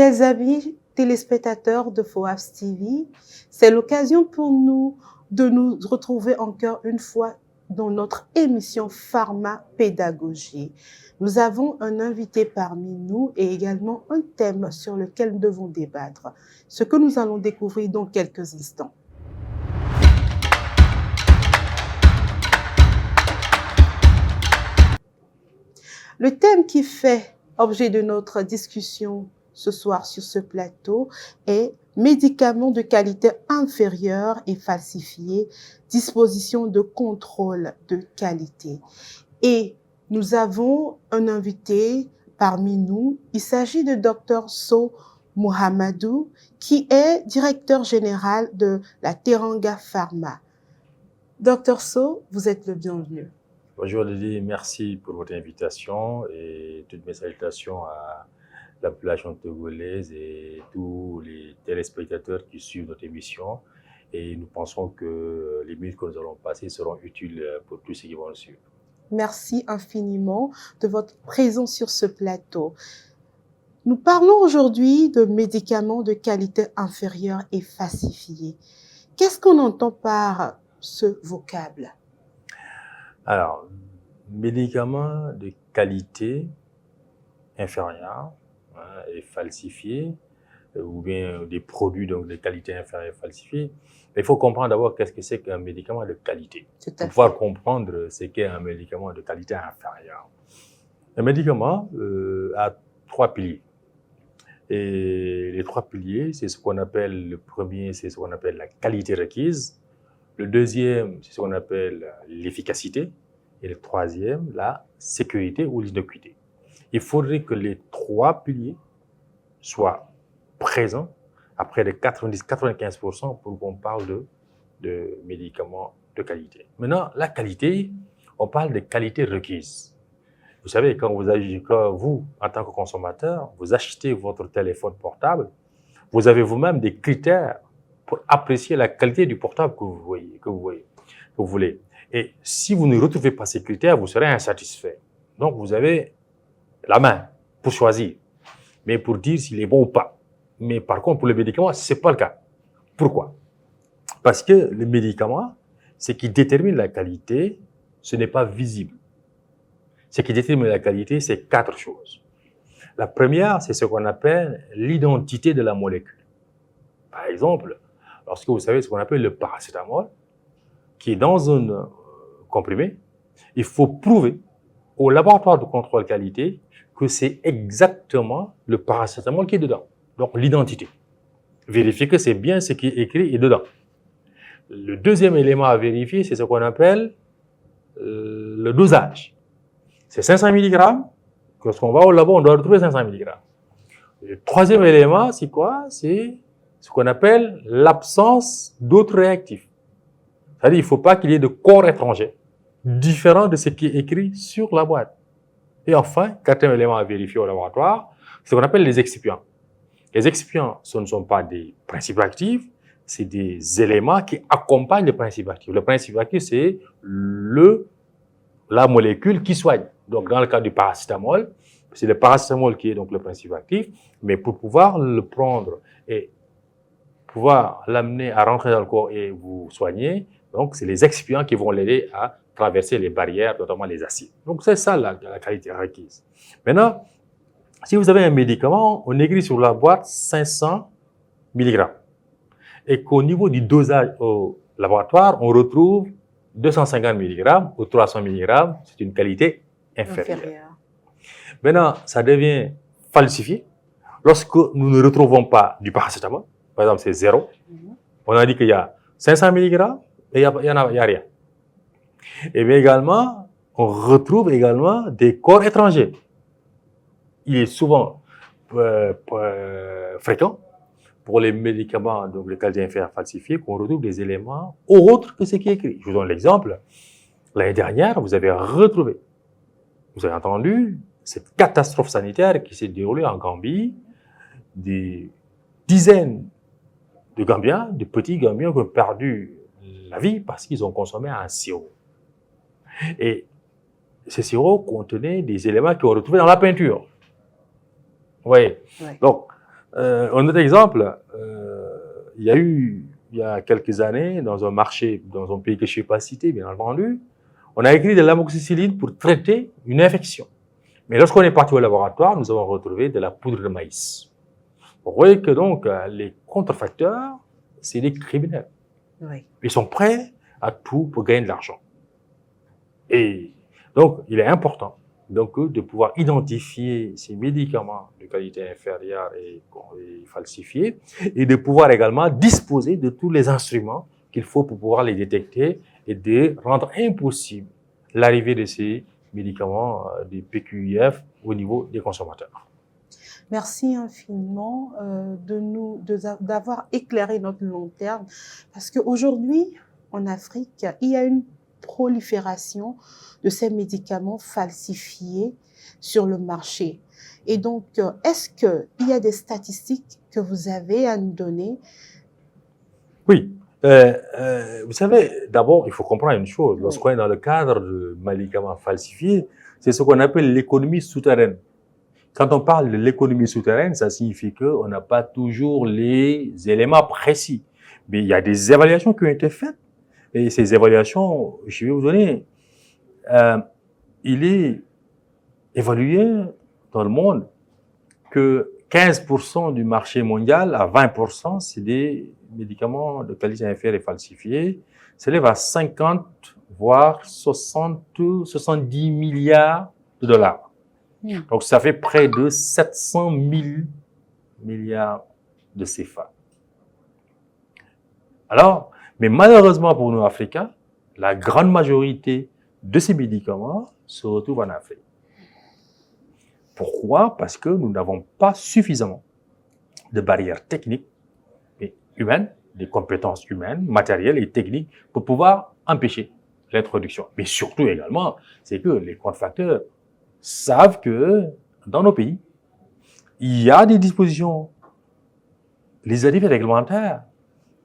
Fidèles amis téléspectateurs de FOAFS TV, c'est l'occasion pour nous de nous retrouver encore une fois dans notre émission Pharma Pédagogie. Nous avons un invité parmi nous et également un thème sur lequel nous devons débattre, ce que nous allons découvrir dans quelques instants. Le thème qui fait objet de notre discussion ce soir sur ce plateau est médicaments de qualité inférieure et falsifiés, dispositions de contrôle de qualité. Et nous avons un invité parmi nous. Il s'agit de Dr So Mohamedou, qui est directeur général de la Teranga Pharma. Dr So, vous êtes le bienvenu. Bonjour Lily, merci pour votre invitation et toutes mes salutations à la population togolaise et tous les téléspectateurs qui suivent notre émission. Et nous pensons que les minutes que nous allons passer seront utiles pour tous ceux qui vont le suivre. Merci infiniment de votre présence sur ce plateau. Nous parlons aujourd'hui de médicaments de qualité inférieure et falsifiés. Qu'est-ce qu'on entend par ce vocable? Alors, médicaments de qualité inférieure et falsifiés, ou bien des produits donc, de qualité inférieure et falsifiés. Il faut comprendre d'abord qu'est-ce que c'est qu'un médicament de qualité. Pour pouvoir comprendre ce qu'est un médicament de qualité inférieure. Un médicament a trois piliers. Et les trois piliers, c'est ce qu'on appelle, le premier, c'est ce qu'on appelle la qualité requise. Le deuxième, c'est ce qu'on appelle l'efficacité. Et le troisième, la sécurité ou l'innocuité. Il faudrait que les trois piliers soient présents à près de 90-95% pour qu'on parle de médicaments de qualité. Maintenant, la qualité, on parle de qualité requise. Vous savez, quand vous, en tant que consommateur, vous achetez votre téléphone portable, vous avez vous-même des critères pour apprécier la qualité du portable que vous voulez. Et si vous ne retrouvez pas ces critères, vous serez insatisfait. Donc, vous avez la main pour choisir, mais pour dire s'il est bon ou pas. Mais par contre, pour le médicament, ce n'est pas le cas. Pourquoi? Parce que le médicament, ce qui détermine la qualité, ce n'est pas visible. Ce qui détermine la qualité, c'est quatre choses. La première, c'est ce qu'on appelle l'identité de la molécule. Par exemple, lorsque vous savez ce qu'on appelle le paracétamol, qui est dans un comprimé, il faut prouver au laboratoire de contrôle qualité que c'est exactement le paracétamol qui est dedans. Donc, l'identité. Vérifier que c'est bien ce qui est écrit et dedans. Le deuxième élément à vérifier, c'est ce qu'on appelle le dosage. C'est 500 mg. Lorsqu'on va au labo, on doit retrouver 500 mg. Le troisième élément, c'est quoi? C'est ce qu'on appelle l'absence d'autres réactifs. C'est-à-dire qu'il ne faut pas qu'il y ait de corps étrangers différents de ce qui est écrit sur la boîte. Et enfin, quatrième élément à vérifier au laboratoire, c'est ce qu'on appelle les excipients. Les excipients, ce ne sont pas des principes actifs, c'est des éléments qui accompagnent le principe actif. Le principe actif, c'est la molécule qui soigne. Donc, dans le cas du paracétamol, c'est le paracétamol qui est donc le principe actif, mais pour pouvoir le prendre et pouvoir l'amener à rentrer dans le corps et vous soigner, donc c'est les excipients qui vont l'aider à traverser les barrières, notamment les acides. Donc, c'est ça la qualité requise. Maintenant, si vous avez un médicament, on écrit sur la boîte 500 mg. Et qu'au niveau du dosage au laboratoire, on retrouve 250 mg ou 300 mg, c'est une qualité inférieure. Maintenant, ça devient falsifié lorsque nous ne retrouvons pas du paracétamol. Par exemple, c'est 0. On a dit qu'il y a 500 mg et il n'y a rien. Et bien également, on retrouve également des corps étrangers. Il est souvent fréquent pour les médicaments donc de qualité inférieure falsifiés qu'on retrouve des éléments autres que ce qui est écrit. Je vous donne l'exemple. L'année dernière, vous avez entendu cette catastrophe sanitaire qui s'est déroulée en Gambie. Des dizaines de Gambiens, de petits Gambiens qui ont perdu la vie parce qu'ils ont consommé un sirop. Et ce sirop contenait des éléments qu'on retrouvait dans la peinture. Vous voyez? Ouais. Donc, Un autre exemple, il y a eu, il y a quelques années, dans un marché, dans un pays que je ne vais pas citer, bien entendu, on a écrit de l'amoxicilline pour traiter une infection. Mais lorsqu'on est parti au laboratoire, nous avons retrouvé de la poudre de maïs. Vous voyez que donc, les contrefacteurs, c'est des criminels. Oui. Ils sont prêts à tout pour gagner de l'argent. Et donc, il est important donc, de pouvoir identifier ces médicaments de qualité inférieure et falsifiés et de pouvoir également disposer de tous les instruments qu'il faut pour pouvoir les détecter et de rendre impossible l'arrivée de ces médicaments des PQIF au niveau des consommateurs. Merci infiniment d'avoir éclairé notre long terme parce qu'aujourd'hui, en Afrique, il y a une prolifération de ces médicaments falsifiés sur le marché. Et donc, est-ce qu'il y a des statistiques que vous avez à nous donner? Oui. Vous savez, d'abord, il faut comprendre une chose. Lorsqu'on est dans le cadre de médicaments falsifiés, c'est ce qu'on appelle l'économie souterraine. Quand on parle de l'économie souterraine, ça signifie qu'on n'a pas toujours les éléments précis. Mais il y a des évaluations qui ont été faites. Et ces évaluations, je vais vous donner, il est évalué dans le monde que 15% du marché mondial à 20%, c'est des médicaments de qualité inférieure et falsifiés, s'élève à 50, voire 60, 70 milliards de dollars. Donc, ça fait près de 700 000 milliards de CFA. Alors, mais malheureusement pour nous Africains, la grande majorité de ces médicaments se retrouvent en Afrique. Pourquoi? Parce que nous n'avons pas suffisamment de barrières techniques et humaines, des compétences humaines, matérielles et techniques pour pouvoir empêcher l'introduction. Mais surtout également, c'est que les contrefacteurs savent que dans nos pays, il y a des dispositions législatives et réglementaires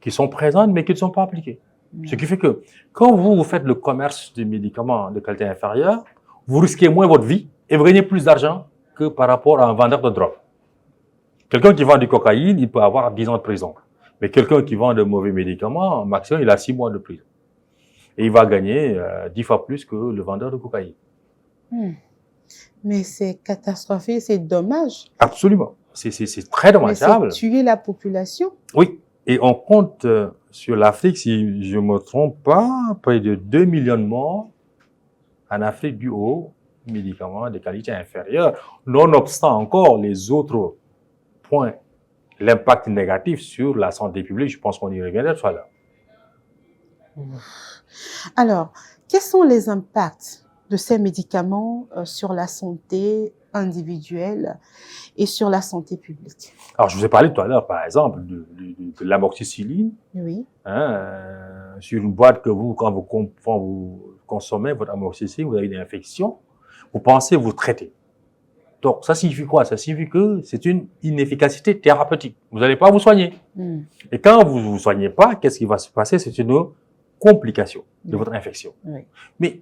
qui sont présentes mais qui ne sont pas appliquées. Ce qui fait que quand vous faites le commerce des médicaments de qualité inférieure, vous risquez moins votre vie et vous gagnez plus d'argent que par rapport à un vendeur de drogue. Quelqu'un qui vend du cocaïne, il peut avoir 10 ans de prison. Mais quelqu'un qui vend de mauvais médicaments, au maximum, il a 6 mois de prison. Et il va gagner 10 fois plus que le vendeur de cocaïne. Mais c'est catastrophique, c'est dommage. Absolument. C'est très dommageable. Mais c'est tuer la population. Oui. Et on compte sur l'Afrique, si je ne me trompe pas, près de 2 millions de morts en Afrique dû aux médicaments de qualité inférieure, nonobstant encore les autres points, l'impact négatif sur la santé publique. Je pense qu'on y reviendra tout à l'heure. Alors, quels sont les impacts de ces médicaments sur la santé individuelle et sur la santé publique? Alors, je vous ai parlé tout à l'heure, par exemple, de l'amoxicilline. Oui. Sur une boîte que quand vous consommez votre amoxicilline, vous avez une infection, vous pensez vous traiter. Donc, ça signifie quoi? Ça signifie que c'est une inefficacité thérapeutique. Vous n'allez pas vous soigner. Et quand vous ne vous soignez pas, qu'est-ce qui va se passer? C'est une complication de votre infection. Mais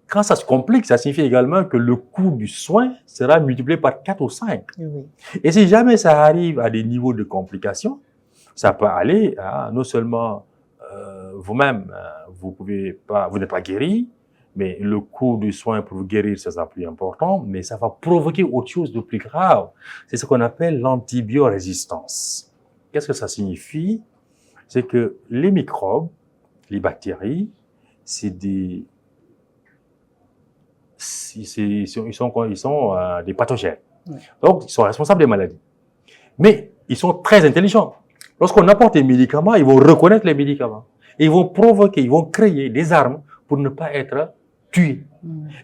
quand ça se complique, ça signifie également que le coût du soin sera multiplié par 4 ou 5. Et si jamais ça arrive à des niveaux de complications, ça peut aller à non seulement vous-même, vous n'êtes pas guéri, mais le coût du soin pour vous guérir, ça sera plus important, mais ça va provoquer autre chose de plus grave. C'est ce qu'on appelle l'antibiorésistance. Qu'est-ce que ça signifie? C'est que les microbes, les bactéries, ils sont des pathogènes. Donc, ils sont responsables des maladies. Mais ils sont très intelligents. Lorsqu'on apporte des médicaments, ils vont reconnaître les médicaments. Et ils vont provoquer, ils vont créer des armes pour ne pas être tués.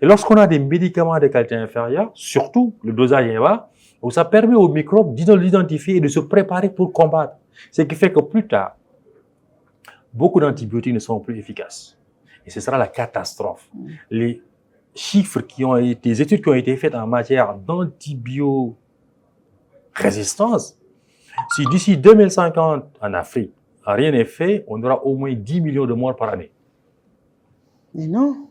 Et lorsqu'on a des médicaments de qualité inférieure, surtout le dosage est bas, ça permet aux microbes d'identifier et de se préparer pour combattre. Ce qui fait que plus tard, beaucoup d'antibiotiques ne seront plus efficaces. Et ce sera la catastrophe. Les chiffres les études qui ont été faites en matière d'antibiorésistance, si d'ici 2050 en Afrique, rien n'est fait, on aura au moins 10 millions de morts par année. Mais non.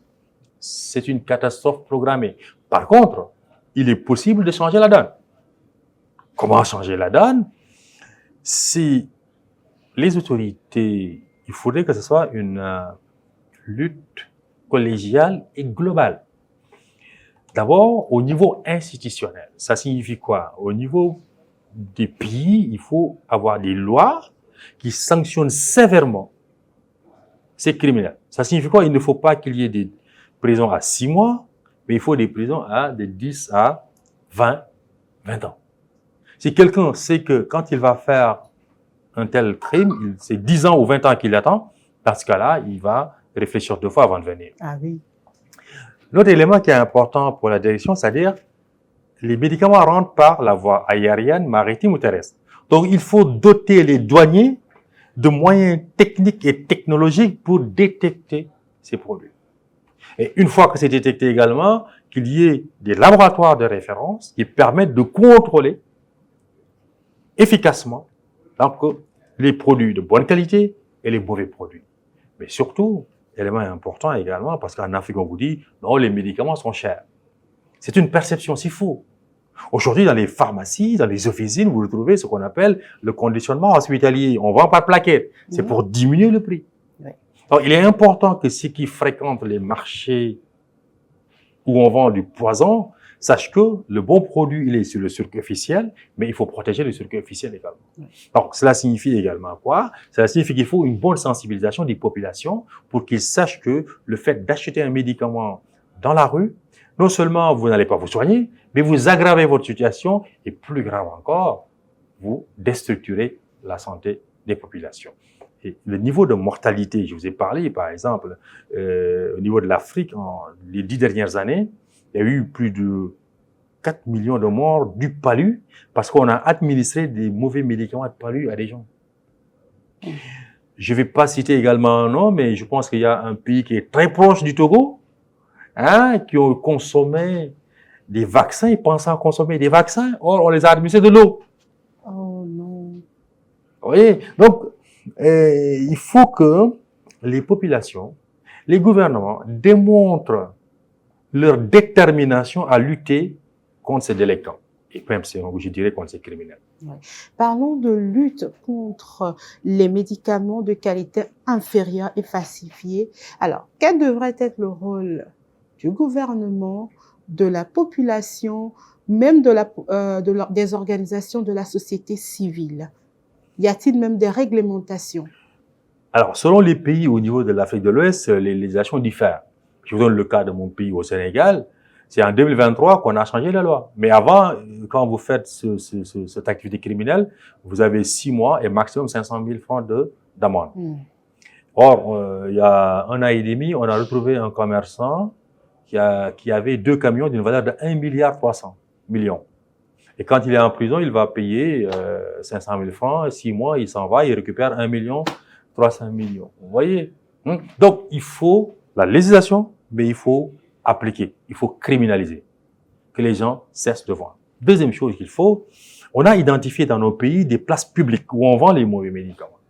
C'est une catastrophe programmée. Par contre, il est possible de changer la donne. Comment changer la donne? Si les autorités, il faudrait que ce soit une lutte collégiale et globale. D'abord, au niveau institutionnel, ça signifie quoi? Au niveau des pays, il faut avoir des lois qui sanctionnent sévèrement ces criminels. Ça signifie quoi? Il ne faut pas qu'il y ait des prisons à 6 mois, mais il faut des prisons à de 10 à 20 ans. Si quelqu'un sait que quand il va faire un tel crime, c'est 10 ans ou 20 ans qu'il attend, dans ce cas-là, il va réfléchir 2 fois avant de venir. Ah oui. L'autre élément qui est important pour la direction, c'est-à-dire les médicaments rentrent par la voie aérienne, maritime ou terrestre. Donc, il faut doter les douaniers de moyens techniques et technologiques pour détecter ces produits. Et une fois que c'est détecté également, qu'il y ait des laboratoires de référence qui permettent de contrôler efficacement donc, les produits de bonne qualité et les mauvais produits. Mais surtout, élément important également, parce qu'en Afrique, on vous dit, non, les médicaments sont chers. C'est une perception, c'est faux. Aujourd'hui, dans les pharmacies, dans les officines, vous retrouvez ce qu'on appelle le conditionnement hospitalier. On vend par plaquette. C'est pour diminuer le prix. Oui. Donc, il est important que ceux qui fréquentent les marchés où on vend du poison sachent que le bon produit, il est sur le circuit officiel, mais il faut protéger le circuit officiel également. Oui. Donc, cela signifie également quoi? Cela signifie qu'il faut une bonne sensibilisation des populations pour qu'ils sachent que le fait d'acheter un médicament dans la rue, non seulement vous n'allez pas vous soigner, mais vous aggravez votre situation et plus grave encore, vous déstructurez la santé des populations. Et le niveau de mortalité, je vous ai parlé par exemple, au niveau de l'Afrique, les 10 dernières années, il y a eu plus de 4 millions de morts du palu parce qu'on a administré des mauvais médicaments de palu à des gens. Je ne vais pas citer également un nom, mais je pense qu'il y a un pays qui est très proche du Togo, qui ont consommé des vaccins, ils pensaient à consommer des vaccins, or on les a administrés de l'eau. Oh non. Vous voyez? Donc, il faut que les populations, les gouvernements démontrent leur détermination à lutter contre ces délinquants. Et même, je dirais, contre ces criminels. Ouais. Parlons de lutte contre les médicaments de qualité inférieure et falsifiés. Alors, quel devrait être le rôle du gouvernement, de la population, même des organisations de la société civile? Y a-t-il même des réglementations? Alors, selon les pays au niveau de l'Afrique de l'Ouest, les législations diffèrent. Je vous donne le cas de mon pays au Sénégal. C'est en 2023 qu'on a changé la loi. Mais avant, quand vous faites cette activité criminelle, vous avez 6 mois et maximum 500 000 francs d'amende. Or, il y a 1 an et demi, on a retrouvé un commerçant qui avait 2 camions d'une valeur de 1,3 milliard. Et quand il est en prison, il va payer 500 000 francs, 6 mois, il s'en va, il récupère 1,3 million. Vous voyez? Donc, il faut la législation, mais il faut appliquer, il faut criminaliser, que les gens cessent de vendre. Deuxième chose qu'il faut, on a identifié dans nos pays des places publiques où on vend les mauvais médicaments.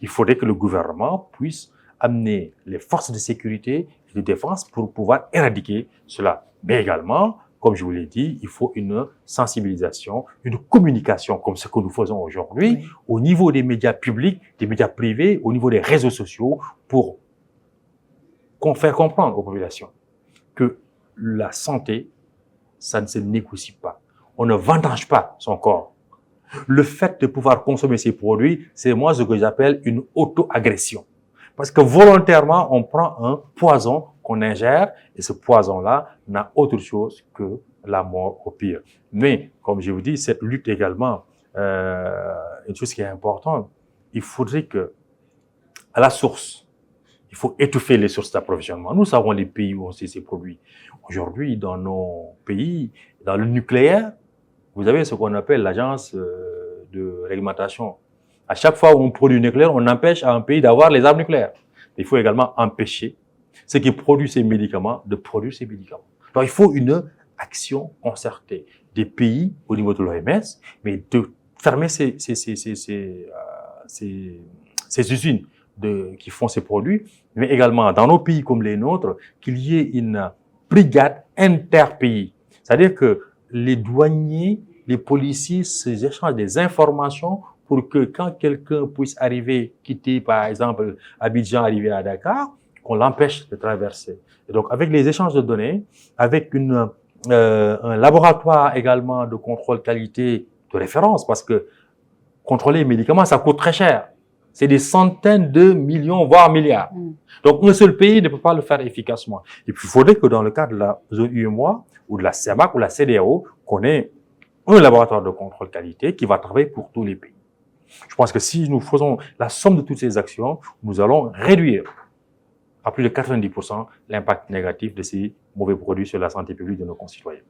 Il faudrait que le gouvernement puisse amener les forces de sécurité et de défense pour pouvoir éradiquer cela. Mais également, comme je vous l'ai dit, il faut une sensibilisation, une communication comme ce que nous faisons aujourd'hui au niveau des médias publics, des médias privés, au niveau des réseaux sociaux pour faire comprendre aux populations que la santé, ça ne se négocie pas. On ne vendange pas son corps. Le fait de pouvoir consommer ces produits, c'est moi ce que j'appelle une auto-agression. Parce que volontairement, on prend un poison qu'on ingère et ce poison-là n'a autre chose que la mort au pire. Mais, comme je vous dis, cette lutte également, une chose qui est importante, il faudrait que, à la source, il faut étouffer les sources d'approvisionnement. Nous savons les pays où on sait ces produits. Aujourd'hui, dans nos pays, dans le nucléaire, vous avez ce qu'on appelle l'agence de réglementation. À chaque fois où on produit du nucléaire, on empêche à un pays d'avoir les armes nucléaires. Il faut également empêcher ceux qui produisent ces médicaments de produire ces médicaments. Donc, il faut une action concertée des pays au niveau de l'OMS, mais de fermer ces usines qui font ces produits, mais également dans nos pays comme les nôtres, qu'il y ait une brigade interpays. C'est-à-dire que les douaniers les policiers s'échangent des informations pour que quand quelqu'un puisse arriver, quitter par exemple Abidjan, arriver à Dakar, qu'on l'empêche de traverser. Et donc avec les échanges de données, avec un laboratoire également de contrôle qualité de référence, parce que contrôler les médicaments, ça coûte très cher. C'est des centaines de millions, voire milliards. Donc, un seul pays ne peut pas le faire efficacement. Et puis, il faudrait que dans le cadre de la zone UEMOA, ou de la CEMAC, ou de la CEDEAO, qu'on ait un laboratoire de contrôle qualité qui va travailler pour tous les pays. Je pense que si nous faisons la somme de toutes ces actions, nous allons réduire à plus de 90% l'impact négatif de ces mauvais produits sur la santé publique de nos concitoyens.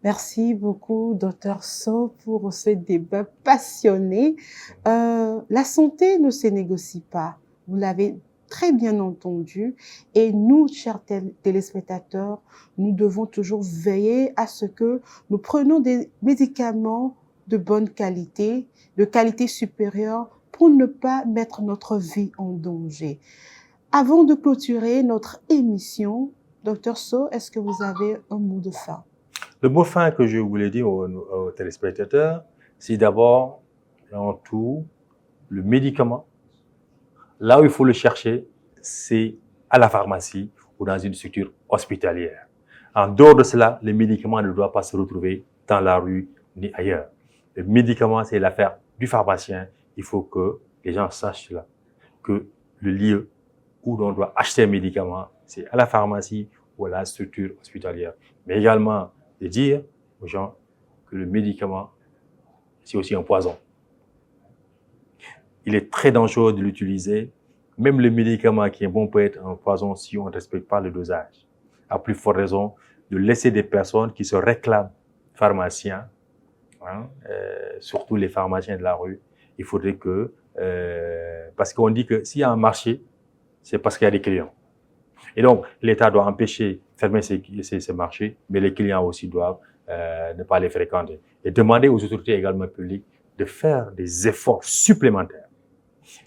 Merci beaucoup, Dr Sow, pour ce débat passionné. La santé ne se négocie pas, vous l'avez très bien entendu. Et nous, chers téléspectateurs, nous devons toujours veiller à ce que nous prenions des médicaments de bonne qualité, de qualité supérieure, pour ne pas mettre notre vie en danger. Avant de clôturer notre émission, Dr Sow, est-ce que vous avez un mot de fin? Le mot fin que je voulais dire aux téléspectateurs, c'est d'abord, en tout, le médicament. Là où il faut le chercher, c'est à la pharmacie ou dans une structure hospitalière. En dehors de cela, les médicaments ne doivent pas se retrouver dans la rue ni ailleurs. Le médicament, c'est l'affaire du pharmacien. Il faut que les gens sachent cela, que le lieu où l'on doit acheter un médicament, c'est à la pharmacie ou à la structure hospitalière. Mais également, de dire aux gens que le médicament, c'est aussi un poison. Il est très dangereux de l'utiliser. Même le médicament qui est bon peut être un poison si on ne respecte pas le dosage. À plus forte raison de laisser des personnes qui se réclament pharmaciens, surtout les pharmaciens de la rue. Il faudrait que, parce qu'on dit que s'il y a un marché, c'est parce qu'il y a des clients. Et donc, l'État doit empêcher, fermer ces marchés, mais les clients aussi doivent ne pas les fréquenter. Et demander aux autorités également publiques de faire des efforts supplémentaires.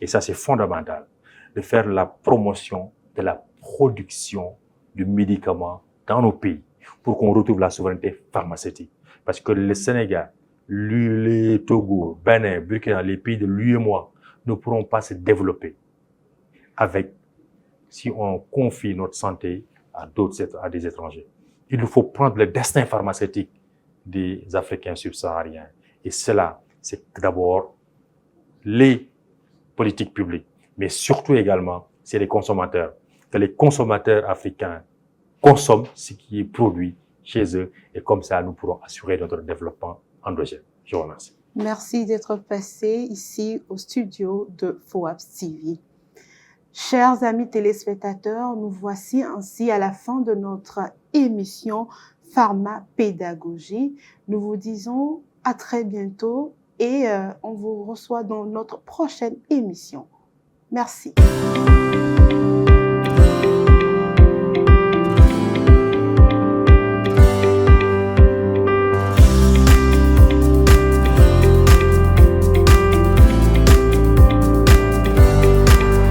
Et ça, c'est fondamental, de faire la promotion de la production du médicament dans nos pays pour qu'on retrouve la souveraineté pharmaceutique. Parce que le Sénégal, les Togo, Bénin, Burkina, les pays de l'UEMOA ne pourront pas se développer si on confie notre santé à des étrangers. Il nous faut prendre le destin pharmaceutique des Africains subsahariens. Et cela, c'est d'abord les politiques publiques, mais surtout également, c'est les consommateurs. Que les consommateurs africains consomment ce qui est produit chez eux et comme ça, nous pourrons assurer notre développement endogène. Je vous remercie. Merci d'être passé ici au studio de FOAPS TV. Chers amis téléspectateurs, nous voici ainsi à la fin de notre émission Pharmapédagogie. Nous vous disons à très bientôt et on vous reçoit dans notre prochaine émission. Merci.